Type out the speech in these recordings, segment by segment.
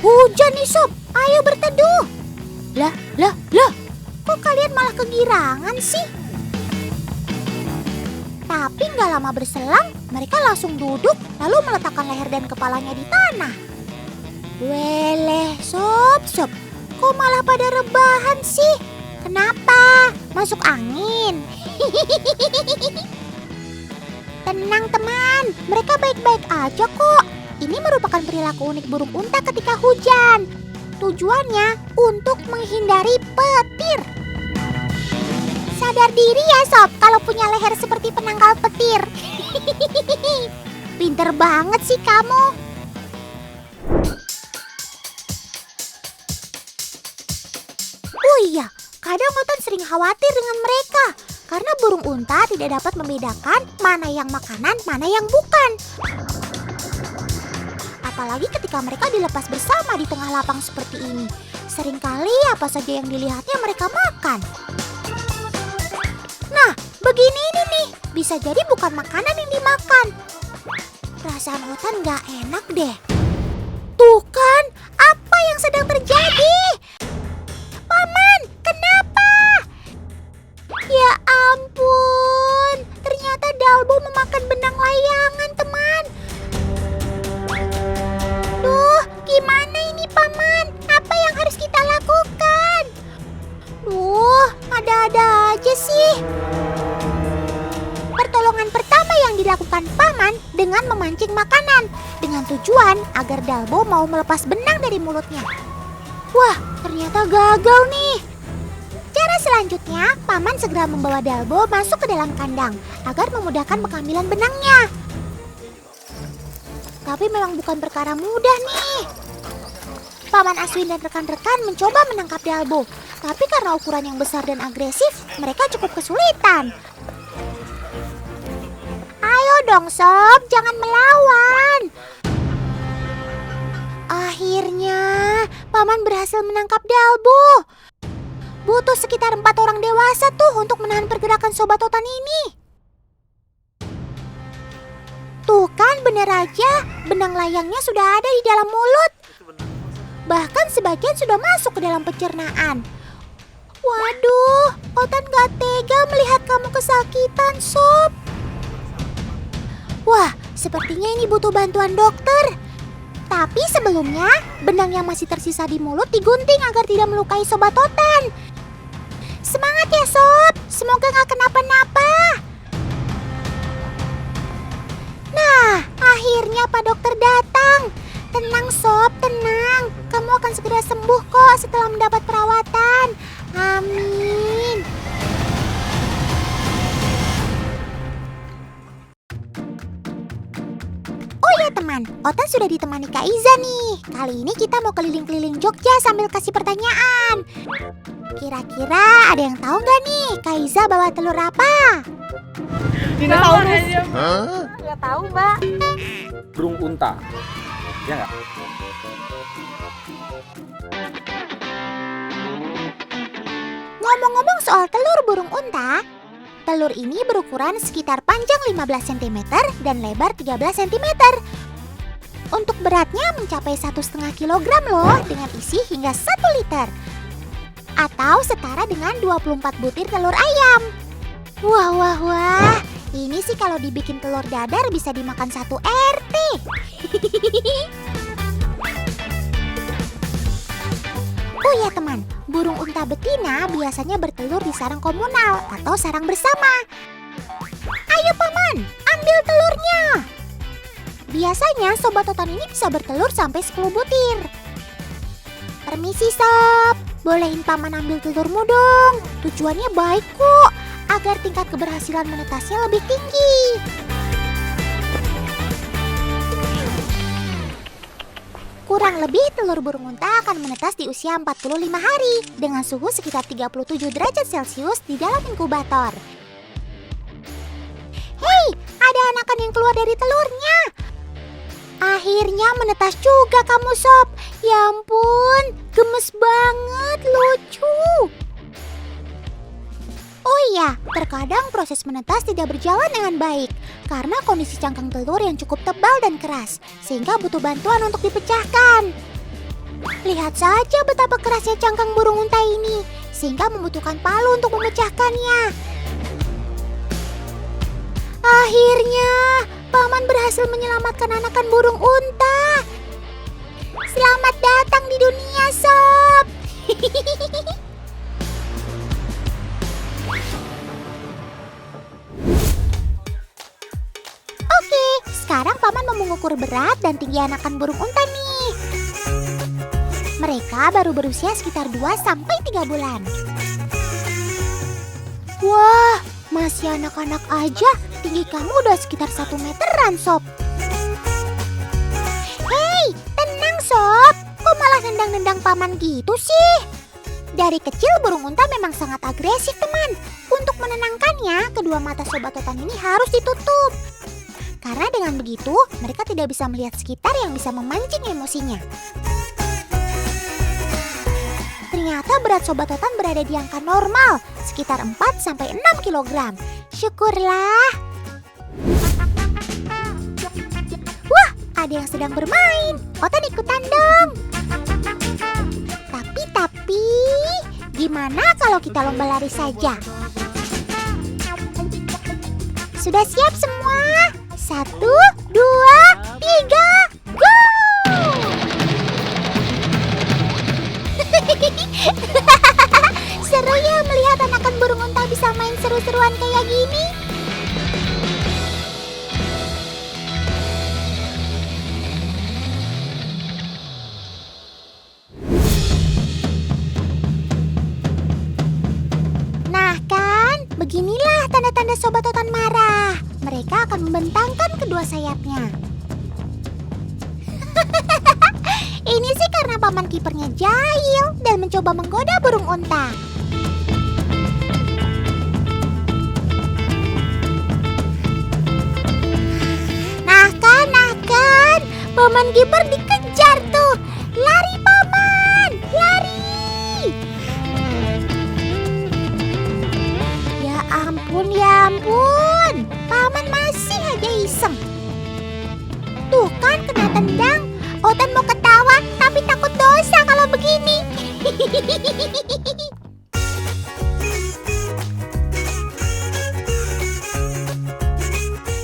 Hujan nih Sob, ayo berteduh. Lah, kok kalian malah kegirangan sih? Tapi gak lama berselang, mereka langsung duduk lalu meletakkan leher dan kepalanya di tanah. Weleh, Sob, kok malah pada rebahan sih? Kenapa? Masuk angin? Tenang teman, mereka baik-baik aja kok. Ini merupakan perilaku unik burung unta ketika hujan. Tujuannya untuk menghindari petir. Sadar diri ya Sob, kalau punya leher seperti penangkal petir. Pinter banget sih kamu. Oh iya, kadang Otan sering khawatir dengan mereka. Karena burung unta tidak dapat membedakan mana yang makanan, mana yang bukan. Apalagi ketika mereka dilepas bersama di tengah lapang seperti ini. Seringkali apa saja yang dilihatnya mereka makan. Nah, begini ini nih, bisa jadi bukan makanan yang dimakan. Perasaan Otan gak enak deh. Tuh kan, apa yang sedang terjadi? Paman, kenapa? Ya ampun, ternyata Dalbo memakan benang layangan, teman. Duh, gimana ini Paman? Apa yang harus kita lakukan? Duh, ada-ada aja sih. Pertolongan pertama yang dilakukan Paman dengan memancing makanan, dengan tujuan agar Dalbo mau melepas benang dari mulutnya. Wah, ternyata gagal nih. Cara selanjutnya, Paman segera membawa Dalbo masuk ke dalam kandang agar memudahkan pengambilan benangnya. Tapi memang bukan perkara mudah nih. Paman Aswin dan rekan-rekan mencoba menangkap Dalbo, tapi karena ukuran yang besar dan agresif, mereka cukup kesulitan. Ayo dong Sob, jangan melawan. Akhirnya, Paman berhasil menangkap Dalbo. Butuh sekitar 4 orang dewasa tuh untuk menahan pergerakan Sobat Otan ini. Tuh kan bener aja, benang layangnya sudah ada di dalam mulut. Bahkan sebagian sudah masuk ke dalam pencernaan. Waduh, Otan gak tega melihat kamu kesakitan, Sob. Wah, sepertinya ini butuh bantuan dokter. Tapi sebelumnya, benang yang masih tersisa di mulut digunting agar tidak melukai Sobat Otan. Semangat ya Sob, semoga gak kenapa-napa. Nah, akhirnya Pak Dokter datang. Tenang Sob, tenang. Kamu akan segera sembuh kok setelah mendapat perawatan. Amin. Oh ya teman, Otan sudah ditemani Kak Iza nih. Kali ini kita mau keliling-keliling Jogja sambil kasih pertanyaan. Kira-kira ada yang tahu nggak nih Kak Iza bawa telur apa? Dinosaurus. Nggak tahu Mbak. Burung unta. Ya nggak? Ngomong-ngomong soal telur burung unta, telur ini berukuran sekitar panjang 15 cm dan lebar 13 cm. Untuk beratnya mencapai 1,5 kg loh dengan isi hingga 1 liter. Atau setara dengan 24 butir telur ayam. Wah. Ini sih kalau dibikin telur dadar bisa dimakan 1 RT. Oh ya teman, burung unta betina biasanya bertelur di sarang komunal atau sarang bersama. Ayo Paman, ambil telurnya. Biasanya Sobat Otan ini bisa bertelur sampai 10 butir. Permisi Sob, bolehin Paman ambil telurmu dong. Tujuannya baik kok, agar tingkat keberhasilan menetasnya lebih tinggi. Kurang lebih telur burung unta akan menetas di usia 45 hari dengan suhu sekitar 37 derajat Celcius di dalam inkubator. Hei, ada anakan yang keluar dari telurnya. Akhirnya menetas juga kamu Sob. Ya ampun, gemes banget, lucu. Oh iya, terkadang proses menetas tidak berjalan dengan baik karena kondisi cangkang telur yang cukup tebal dan keras, sehingga butuh bantuan untuk dipecahkan. Lihat saja betapa kerasnya cangkang burung unta ini, sehingga membutuhkan palu untuk memecahkannya. Akhirnya, Paman berhasil menyelamatkan anakan burung unta. Selamat datang di dunia, Sob. Oke, sekarang Paman mau mengukur berat dan tinggi anakan burung unta nih. Mereka baru berusia sekitar 2-3 bulan. Wah, masih anak-anak aja. Tinggi kamu udah sekitar 1 meteran, Sob. Hei, tenang, Sob. Kok malah nendang-nendang Paman gitu sih? Dari kecil burung unta memang sangat agresif, teman. Untuk menenangkannya, kedua mata Sobat Totan ini harus ditutup. Karena dengan begitu, mereka tidak bisa melihat sekitar yang bisa memancing emosinya. Ternyata berat Sobat Totan berada di angka normal, sekitar 4-6 kg. Syukurlah. Wah, ada yang sedang bermain. Otan ikutan dong. Tapi, gimana kalau kita lomba lari saja? Sudah siap semua? 1, 2, 3, go! Seru ya melihat anakan burung unta bisa main seru-seruan kayak gini. Nah kan, beginilah tanda-tanda Sobat Totan marah. Mereka akan membentangkan kedua sayapnya. Ini sih karena Paman kipernya jahil dan mencoba menggoda burung unta. Nah kan, Paman kiper dikejar tuh. Lari Paman, lari! Ya ampun, Paman masih aja iseng. Tuh kan kena tendang. Otan mau ketawa, tapi takut dosa kalau begini.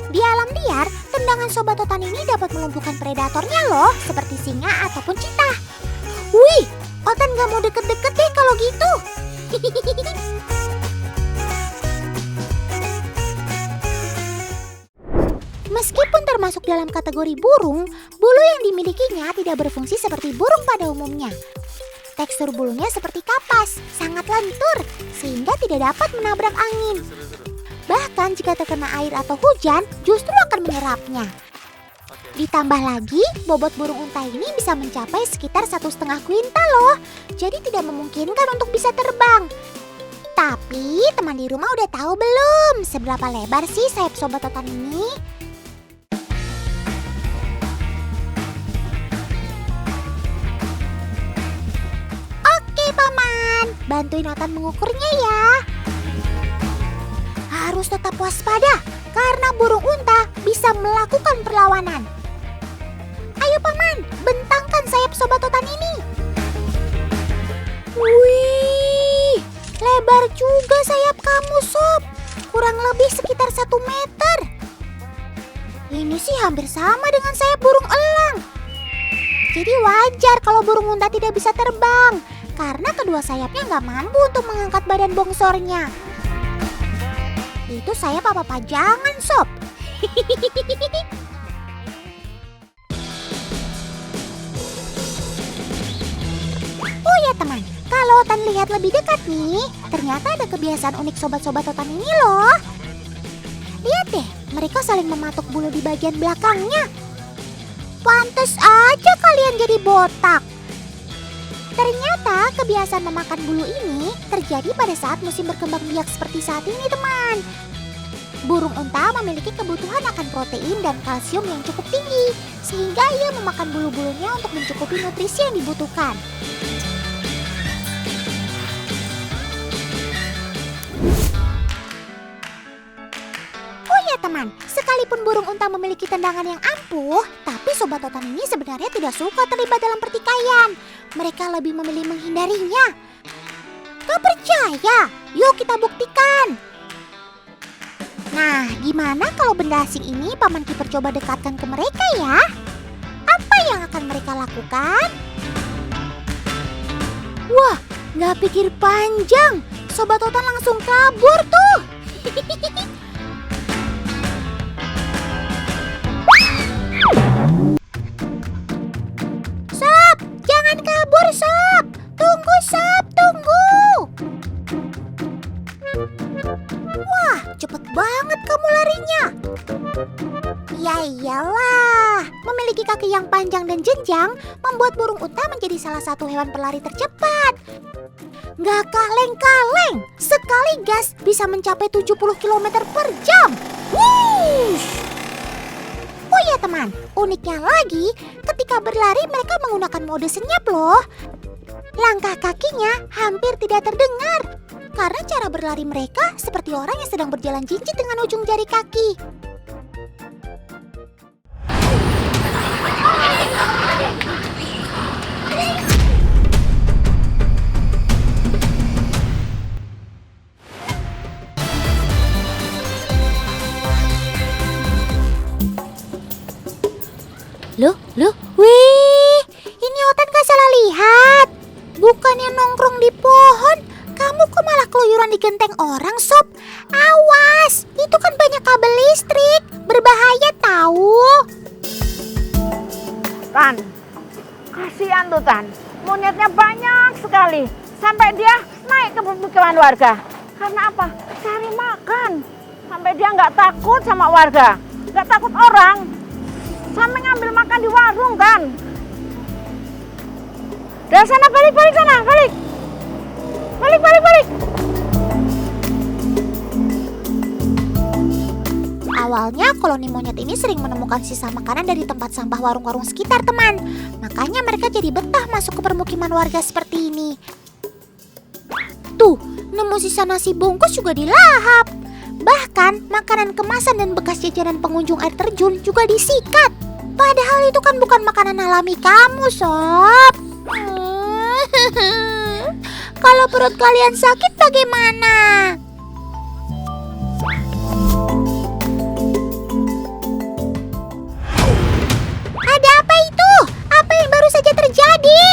Di alam liar, tendangan Sobat Totan ini dapat melumpuhkan predatornya loh, seperti singa ataupun cheetah. Wih, Otan gak mau deket-deket deh kalau gitu. Meskipun termasuk dalam kategori burung, bulu yang dimilikinya tidak berfungsi seperti burung pada umumnya. Tekstur bulunya seperti kapas, sangat lentur, sehingga tidak dapat menabrak angin. Bahkan jika terkena air atau hujan, justru akan menyerapnya. Ditambah lagi, bobot burung unta ini bisa mencapai sekitar 1,5 kuintal loh. Jadi tidak memungkinkan untuk bisa terbang. Tapi teman di rumah udah tahu belum seberapa lebar sih sayap Sobat Totan ini? Paman, bantuin Otan mengukurnya ya. Harus tetap waspada karena burung unta bisa melakukan perlawanan. Ayo Paman, bentangkan sayap Sobat Totan ini. Wih, lebar juga sayap kamu, Sob. Kurang lebih sekitar 1 meter. Ini sih hampir sama dengan sayap burung elang. Jadi wajar kalau burung unta tidak bisa terbang. Karena kedua sayapnya nggak mampu untuk mengangkat badan bongsornya. Itu sayap apa pajangan, Sob? Oh ya teman, kalau Otan lihat lebih dekat nih, ternyata ada kebiasaan unik sobat-sobat Otan ini loh. Lihat deh, mereka saling mematuk bulu di bagian belakangnya. Pantes aja kalian jadi botak. Ternyata kebiasaan memakan bulu ini terjadi pada saat musim berkembang biak seperti saat ini, teman. Burung unta memiliki kebutuhan akan protein dan kalsium yang cukup tinggi, sehingga ia memakan bulu-bulunya untuk mencukupi nutrisi yang dibutuhkan. Oh ya teman, sekalipun Meskipun burung unta memiliki tendangan yang ampuh, tapi Sobat Totan ini sebenarnya tidak suka terlibat dalam pertikaian. Mereka lebih memilih menghindarinya. Gak percaya? Yuk kita buktikan. Nah, gimana kalau benda asing ini Paman Kiper coba dekatkan ke mereka ya? Apa yang akan mereka lakukan? Wah, gak pikir panjang. Sobat Totan langsung kabur tuh. Sob, jangan kabur Sob. Tunggu Sob, tunggu. Wah, cepet banget kamu larinya. Ya iyalah, memiliki kaki yang panjang dan jenjang membuat burung unta menjadi salah satu hewan pelari tercepat. Gak kaleng-kaleng, sekali gas bisa mencapai 70 km per jam. Wush! Oh ya teman, uniknya lagi, ketika berlari mereka menggunakan mode senyap loh. Langkah kakinya hampir tidak terdengar, karena cara berlari mereka seperti orang yang sedang berjalan jinjit dengan ujung jari kaki. Loh, wih, ini Otan gak salah lihat. Bukannya nongkrong di pohon, kamu kok malah keluyuran di genteng orang, Sob? Awas, itu kan banyak kabel listrik, berbahaya tahu. Tan, kasihan tuh Tan. Monyetnya banyak sekali. Sampai dia naik ke permukiman warga. Karena apa? Cari makan. Sampai dia nggak takut sama warga. Nggak takut orang. Sampai ngambil makan di warung kan. Dari sana balik sana, balik. Balik. Awalnya koloni monyet ini sering menemukan sisa makanan dari tempat sampah warung-warung sekitar teman. Makanya mereka jadi betah masuk ke permukiman warga seperti ini. Tuh, nemu sisa nasi bungkus juga dilahap. Bahkan makanan kemasan dan bekas jajanan pengunjung air terjun juga disikat. Padahal itu kan bukan makanan alami kamu, Sob. Kalau perut kalian sakit bagaimana? Ada apa itu? Apa yang baru saja terjadi?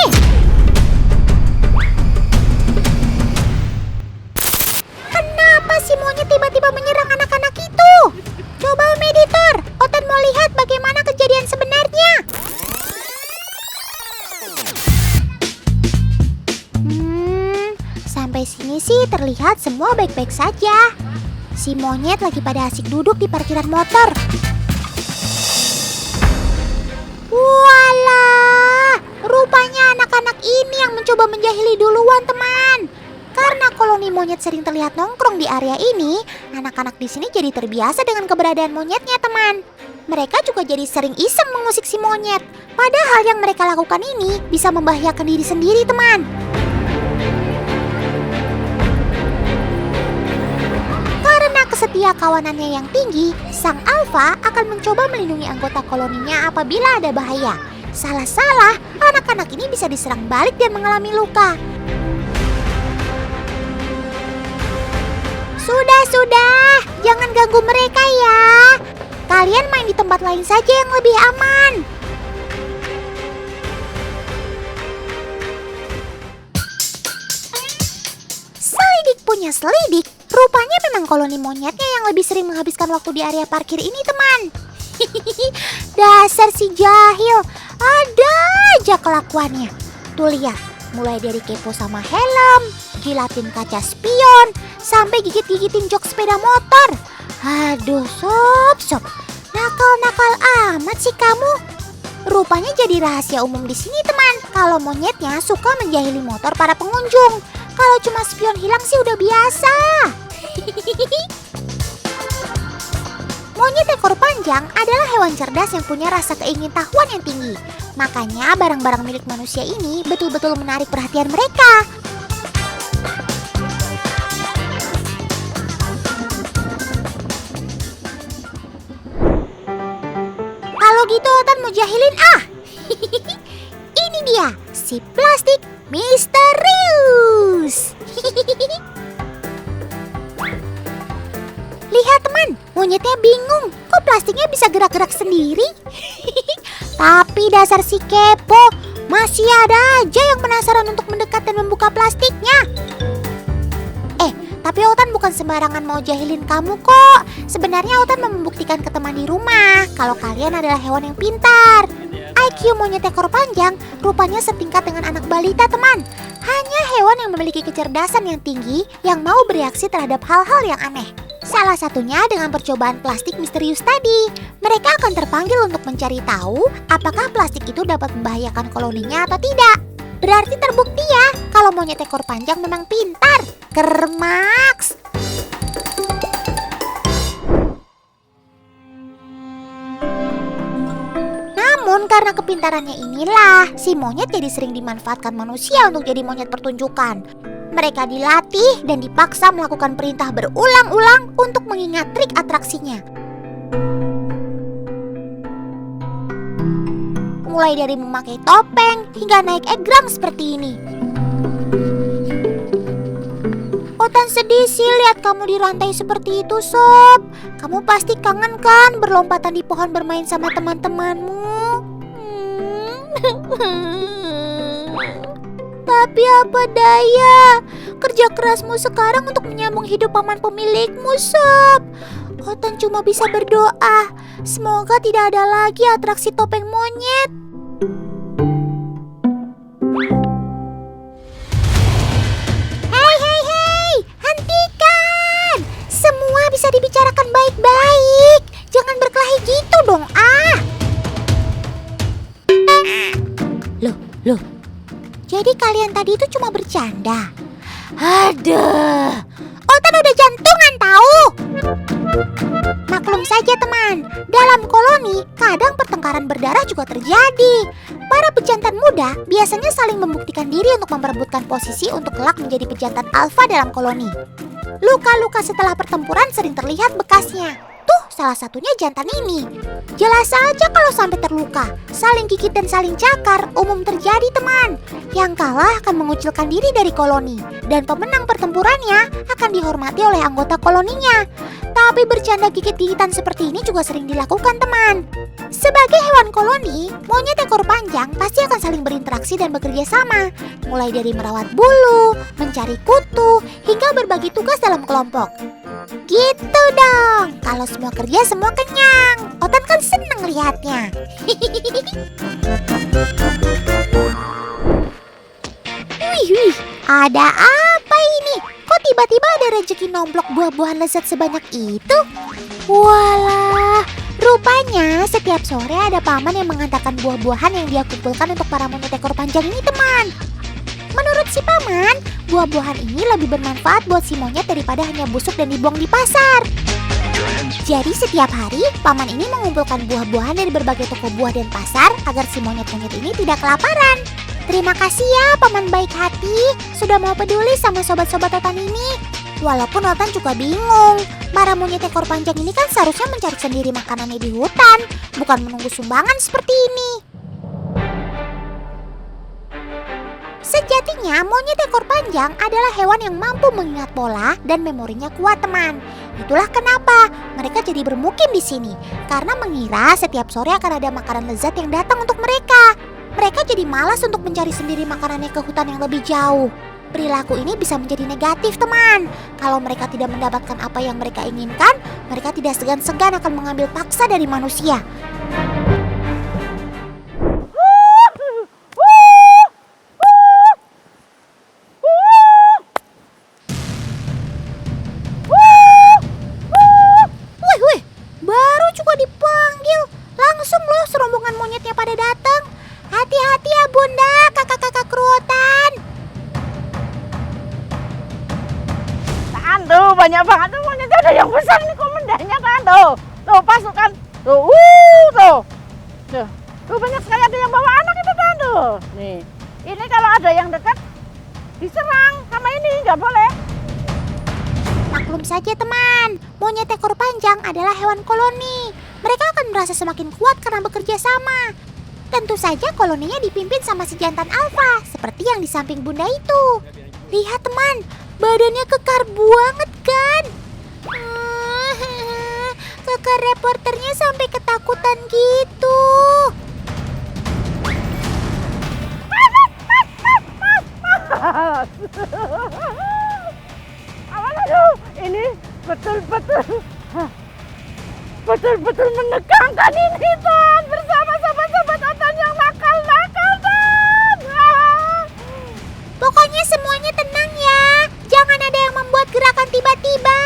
Kenapa si monyet tiba-tiba menyerang anak-anak itu? Coba Om Editor, Otan mau lihat bagaimana kejadian sebenarnya. Sampai sini sih terlihat semua baik-baik saja. Si monyet lagi pada asik duduk di parkiran motor. Walah, rupanya anak-anak ini yang mencoba menjahili duluan teman. Karena koloni monyet sering terlihat nongkrong di area ini, anak-anak di sini jadi terbiasa dengan keberadaan monyetnya teman. Mereka juga jadi sering iseng mengusik si monyet. Padahal yang mereka lakukan ini bisa membahayakan diri sendiri teman. Karena kesetia kawanannya yang tinggi, sang alfa akan mencoba melindungi anggota koloninya apabila ada bahaya. Salah-salah, anak-anak ini bisa diserang balik dan mengalami luka. Sudah, jangan ganggu mereka ya. Kalian main di tempat lain saja yang lebih aman. Selidik punya selidik, rupanya memang koloni monyetnya yang lebih sering menghabiskan waktu di area parkir ini teman. Dasar si jahil, ada aja kelakuannya. Tuh lihat, mulai dari kepo sama helm, jilatin kaca spion, sampai gigit-gigitin jok sepeda motor. Aduh sob, nakal-nakal amat sih kamu. Rupanya jadi rahasia umum di sini teman, kalau monyetnya suka menjahili motor para pengunjung. Kalau cuma spion hilang sih udah biasa. Monyet ekor panjang adalah hewan cerdas yang punya rasa keingintahuan yang tinggi. Makanya barang-barang milik manusia ini betul-betul menarik perhatian mereka. jahilin ah. Ini dia, si plastik misterius. Lihat teman, monyetnya bingung. Kok plastiknya bisa gerak-gerak sendiri? Tapi dasar si kepo, masih ada aja yang penasaran untuk mendekat dan membuka plastiknya. Tapi Otan bukan sembarangan mau jahilin kamu kok. Sebenarnya Otan mau membuktikan ke teman di rumah kalau kalian adalah hewan yang pintar. IQ monyet ekor panjang rupanya setingkat dengan anak balita teman. Hanya hewan yang memiliki kecerdasan yang tinggi yang mau bereaksi terhadap hal-hal yang aneh. Salah satunya dengan percobaan plastik misterius tadi. Mereka akan terpanggil untuk mencari tahu apakah plastik itu dapat membahayakan koloninya atau tidak. Berarti terbukti ya kalau monyet ekor panjang memang pintar. Kermaks. Namun karena kepintarannya inilah, si monyet jadi sering dimanfaatkan manusia untuk jadi monyet pertunjukan. Mereka dilatih dan dipaksa melakukan perintah berulang-ulang untuk mengingat trik atraksinya. Mulai dari memakai topeng hingga naik egrang seperti ini. Otan sedih sih lihat kamu dirantai seperti itu, Sob. Kamu pasti kangen kan berlompatan di pohon bermain sama teman-temanmu? Tapi apa daya, kerja kerasmu sekarang untuk menyambung hidup paman pemilikmu, Sob. Otan cuma bisa berdoa, semoga tidak ada lagi atraksi topeng monyet. Hei, hentikan! Semua bisa dibicarakan baik-baik. Jangan berkelahi gitu dong, ah. Loh. Jadi kalian tadi itu cuma bercanda? Aduh, Otan udah jantungan tahu. Maklum saja teman, dalam koloni kadang pertengkaran berdarah juga terjadi. Para pejantan muda biasanya saling membuktikan diri untuk memperebutkan posisi untuk kelak menjadi pejantan alfa dalam koloni. Luka-luka setelah pertempuran sering terlihat bekasnya. Tuh, salah satunya jantan ini. Jelas saja kalau sampai terluka, saling gigit dan saling cakar umum terjadi teman. Yang kalah akan mengucilkan diri dari koloni, dan pemenang pertempurannya akan dihormati oleh anggota koloninya. Tapi bercanda gigit-gigitan seperti ini juga sering dilakukan teman. Sebagai hewan koloni, monyet ekor panjang pasti akan saling berinteraksi dan bekerja sama. Mulai dari merawat bulu, mencari kutu, hingga berbagi tugas dalam kelompok. Gitu dong, kalau semua kerja semua kenyang. Otan kan seneng lihatnya. Wih, ada apa ini? Kok tiba-tiba ada rezeki nomplok buah-buahan lezat sebanyak itu? Walah, rupanya setiap sore ada paman yang mengantarkan buah-buahan yang dia kumpulkan untuk para monyet ekor panjang ini teman. Menurut si paman, buah-buahan ini lebih bermanfaat buat si monyet daripada hanya busuk dan dibuang di pasar. Jadi setiap hari, paman ini mengumpulkan buah-buahan dari berbagai toko buah dan pasar agar si monyet-monyet ini tidak kelaparan. Terima kasih ya paman baik hati, sudah mau peduli sama sobat-sobat Otan ini. Walaupun Otan juga bingung, para monyet ekor panjang ini kan seharusnya mencari sendiri makanannya di hutan, bukan menunggu sumbangan seperti ini. Sejatinya monyet ekor panjang adalah hewan yang mampu mengingat pola dan memorinya kuat teman. Itulah kenapa mereka jadi bermukim di sini, karena mengira setiap sore akan ada makanan lezat yang datang untuk mereka. Mereka jadi malas untuk mencari sendiri makanannya ke hutan yang lebih jauh. Perilaku ini bisa menjadi negatif teman. Kalau mereka tidak mendapatkan apa yang mereka inginkan, mereka tidak segan-segan akan mengambil paksa dari manusia. Baru juga dipanggil, langsung loh serombongan monyetnya pada datang. Hati-hati ya bunda, kakak-kakak keruotan. Tuh banyak banget tuh monyetnya, ada yang besar nih komandannya kan tuh. Tuh pasukan. Tuh, tuh banyak sekali, ada yang bawa anak itu kan tuh. Nih, ini kalau ada yang dekat diserang sama ini, nggak boleh. maklum saja teman, monyet ekor panjang adalah hewan koloni. Mereka akan merasa semakin kuat karena bekerja sama. Tentu saja koloninya dipimpin sama si jantan alfa, seperti yang di samping bunda itu. Lihat teman, badannya kekar banget kan? Kakak reporternya sampai ketakutan gitu. Aduh, ini betul-betul menegangkan ini Tan, bersama sahabat-sahabat Otan yang nakal-nakal Tan. Pokoknya semuanya tenang ya, jangan ada yang membuat gerakan tiba-tiba.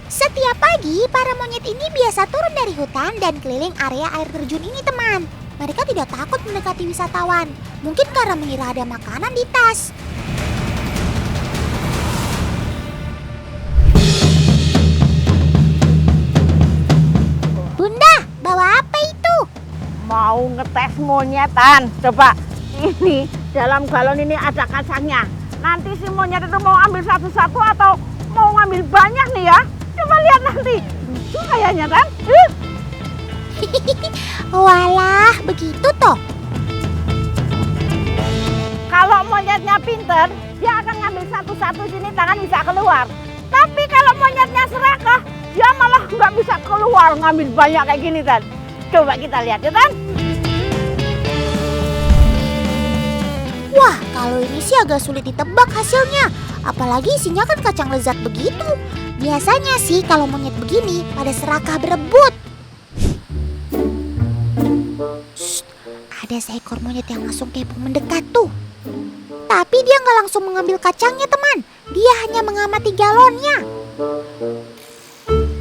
Setiap pagi, para monyet ini biasa turun dari hutan dan keliling area air terjun ini teman. Mereka tidak takut mendekati wisatawan, mungkin karena mengira ada makanan di tas. Bunda, bawa apa itu? Mau ngetes monyetan, coba. Ini dalam galon ini ada kacangnya. Nanti si monyet itu mau ambil satu-satu atau mau ngambil banyak nih ya? Coba lihat nanti. Kayaknya kan? Walah, begitu toh. Kalau monyetnya pinter, dia akan ngambil satu-satu sini, tangan bisa keluar. Tapi kalau monyetnya serakah, dia malah nggak bisa keluar ngambil banyak kayak gini Tan. Coba kita lihat ya Tan. Wah, kalau ini sih agak sulit ditebak hasilnya. Apalagi isinya kan kacang lezat begitu. Biasanya sih kalau monyet begini pada serakah berebut. Shh, ada seekor monyet yang langsung kepo mendekat tuh. Tapi dia nggak langsung mengambil kacangnya teman. Dia hanya mengamati galonnya.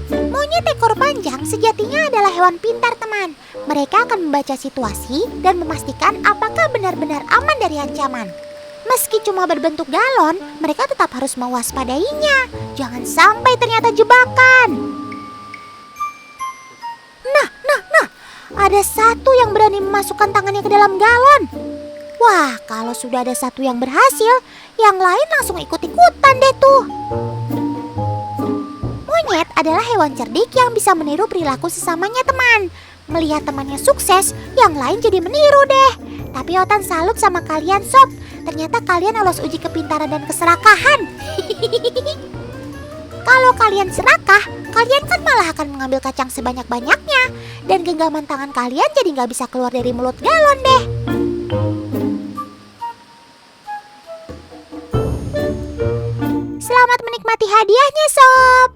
Monyet ekor panjang sejatinya adalah hewan pintar teman. Mereka akan membaca situasi dan memastikan apakah benar-benar aman dari ancaman. Meski cuma berbentuk galon, mereka tetap harus mewaspadainya. Jangan sampai ternyata jebakan. Nah, ada satu yang berani memasukkan tangannya ke dalam galon. Wah, kalau sudah ada satu yang berhasil, yang lain langsung ikut-ikutan deh tuh. Monyet adalah hewan cerdik yang bisa meniru perilaku sesamanya teman. Melihat temannya sukses, yang lain jadi meniru deh. Tapi Otan salut sama kalian sob. Ternyata kalian lolos uji kepintaran dan keserakahan. Kalau kalian serakah, kalian kan malah akan mengambil kacang sebanyak-banyaknya. Dan genggaman tangan kalian jadi nggak bisa keluar dari mulut galon deh. Selamat menikmati hadiahnya sob.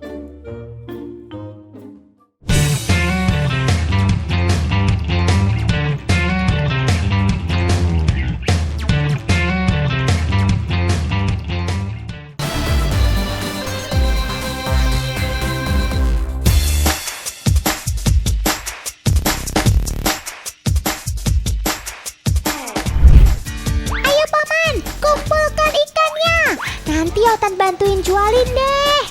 Nanti Otan bantuin jualin deh.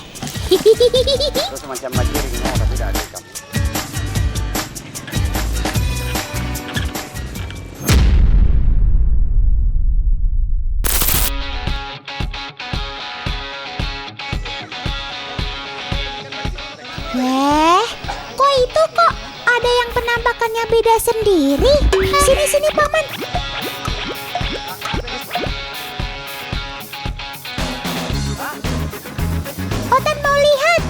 Itu semacam majiring, tapi tidak ada kamu. Kok itu kok ada yang penampakannya beda sendiri? Sini paman. Otan mau lihat.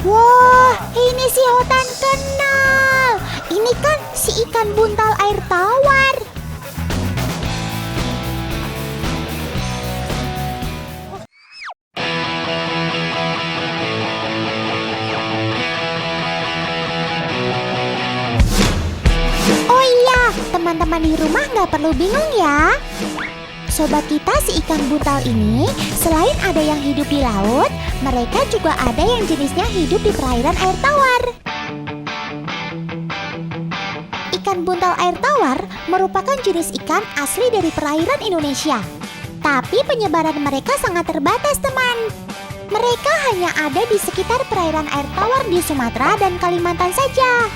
Wah, ini si Otan kenal. Ini kan si ikan buntal air tawar. Oh iya, teman-teman di rumah nggak perlu bingung ya. Sobat kita si ikan buntal ini, selain ada yang hidup di laut, mereka juga ada yang jenisnya hidup di perairan air tawar. Ikan buntal air tawar merupakan jenis ikan asli dari perairan Indonesia. Tapi penyebaran mereka sangat terbatas teman. Mereka hanya ada di sekitar perairan air tawar di Sumatera dan Kalimantan saja.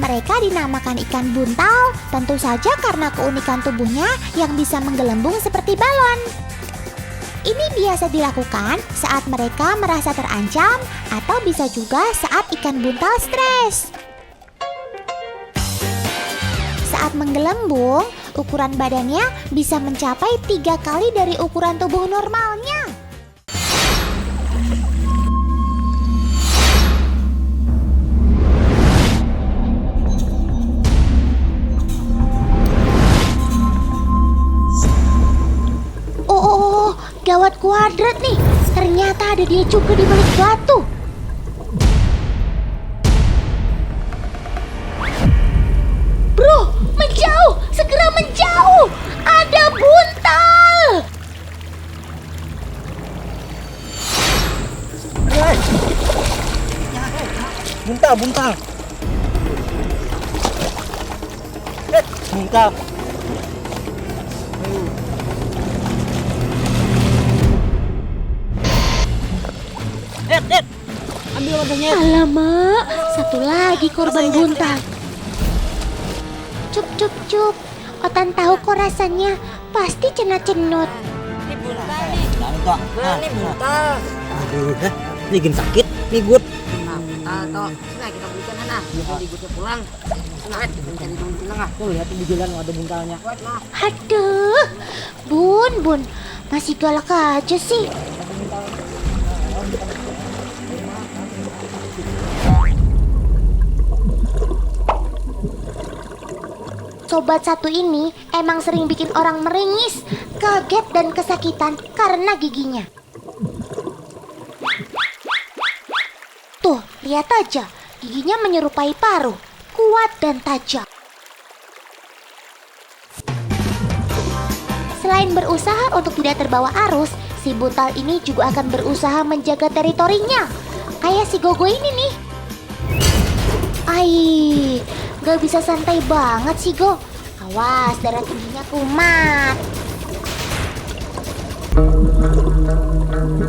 Mereka dinamakan ikan buntal, tentu saja karena keunikan tubuhnya yang bisa menggelembung seperti balon. Ini biasa dilakukan saat mereka merasa terancam atau bisa juga saat ikan buntal stres. Saat menggelembung, ukuran badannya bisa mencapai 3 kali dari ukuran tubuh normalnya. Oh, gawat kuadrat nih. Ternyata ada dia juga di balik batu. Bro, menjauh! Segera menjauh! Ada buntal! Buntal. Buntal. Dep. Ambil wadahnya. Alamak, satu lagi korban buntal. Cup. Otan tahu kok rasanya, pasti cenut-cenut. Ini buntal nih. Ini buntal. Aduh, ini gini sakit, nih gut. Buntal toh. Nah, kita belikan nah. Biar digutnya pulang. Nah, kita cari buntal ah. Tuh lihat di jalan ada buntalnya. Aduh, Bun, masih galak aja sih. Sobat satu ini emang sering bikin orang meringis, kaget dan kesakitan karena giginya. Tuh, lihat aja, giginya menyerupai paruh, kuat dan tajam. Selain berusaha untuk tidak terbawa arus, si buntal ini juga akan berusaha menjaga teritorinya. Kayak si Gogo ini nih. Gak bisa santai banget sih Go. Awas, darah tingginya kumat.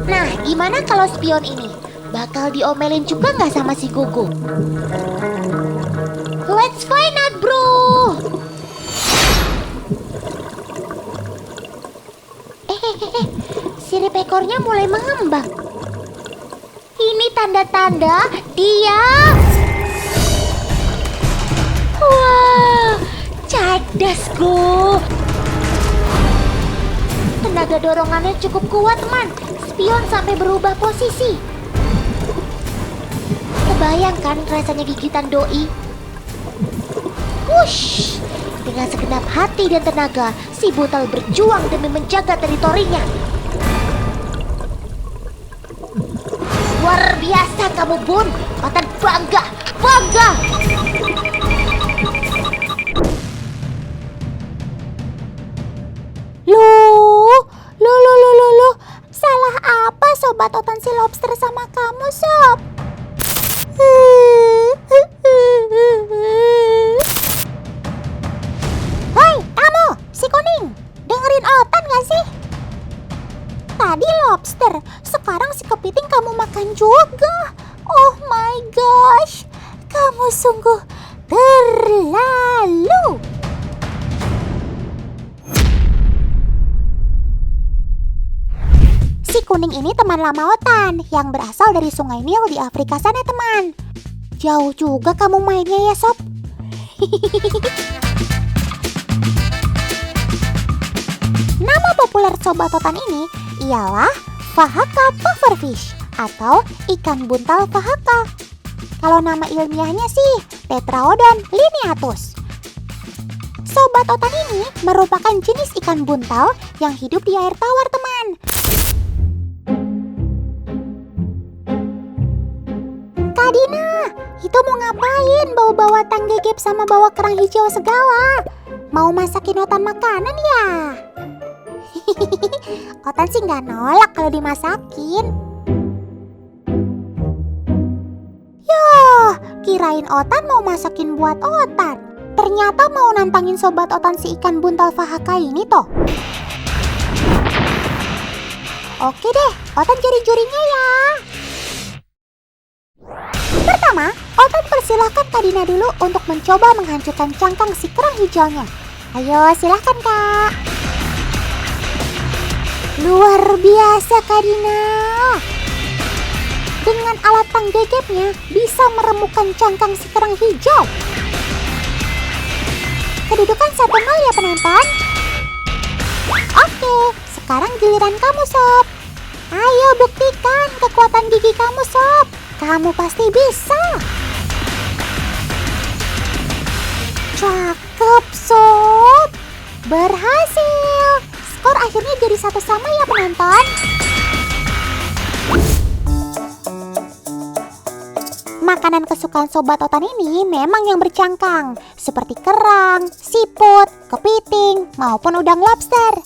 Nah, gimana kalau spion ini? Bakal diomelin juga gak sama si Gogo? Let's find out, bro! Sirip ekornya mulai mengembang. Ini tanda-tanda dia... Wah, cadas Go. Tenaga dorongannya cukup kuat teman. Spion sampai berubah posisi. Kebayangkan rasanya gigitan doi. Wush. Dengan segenap hati dan tenaga, si buntal berjuang demi menjaga teritorinya. Luar biasa kamu Bun. Otan bangga. Loh, salah apa sobat Otan si lobster sama kamu sob? Hei kamu, si kuning, dengerin Otan gak sih? Tadi lobster, sekarang si kepiting kamu makan juga. Oh my gosh, kamu sungguh terlalu. Si kuning ini teman lama Otan yang berasal dari Sungai Nil di Afrika sana teman. Jauh juga kamu mainnya ya sob. Nama populer sobat Otan ini ialah Fahaka pufferfish atau ikan buntal Fahaka. Kalau nama ilmiahnya sih Tetraodon lineatus. Sobat Otan ini merupakan jenis ikan buntal yang hidup di air tawar teman. Kak Dina, itu mau ngapain bawa-bawa tangga gap sama bawa kerang hijau segala? Mau masakin Otan makanan ya? Otan sih nggak nolak kalau dimasakin. Yah, kirain Otan mau masakin buat Otan. Ternyata mau nantangin sobat Otan si ikan buntal Fahaka ini toh. Oke deh, Otan cari jurinya ya. Pertama, Otan persiapkan Persilahkan Kak Dina dulu untuk mencoba menghancurkan cangkang si kerang hijaunya. Ayo silahkan Kak. Luar biasa Kak Dina. Dengan alat panggegepnya bisa meremukkan cangkang si kerang hijau. Kedudukan 1-0 ya penonton. Oke, sekarang giliran kamu Sob. Ayo buktikan kekuatan gigi kamu Sob. Kamu pasti bisa. Cakep Sob. Berhasil. Skor akhirnya jadi 1-1 ya penonton. Makanan kesukaan Sobat Otan ini memang yang bercangkang, seperti kerang, siput, kepiting, maupun udang lobster.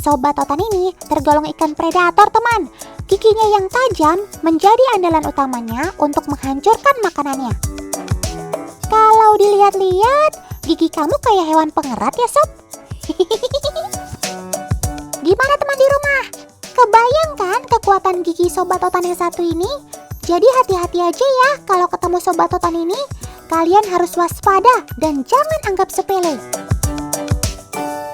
Sobat Otan ini tergolong ikan predator teman. Giginya yang tajam menjadi andalan utamanya untuk menghancurkan makanannya. Kalau dilihat-lihat, gigi kamu kayak hewan pengerat ya Sob? Gimana teman di rumah? Kebayang kan kekuatan gigi Sobat Otan yang satu ini? Jadi hati-hati aja ya kalau ketemu Sobat Otan ini. Kalian harus waspada dan jangan anggap sepele.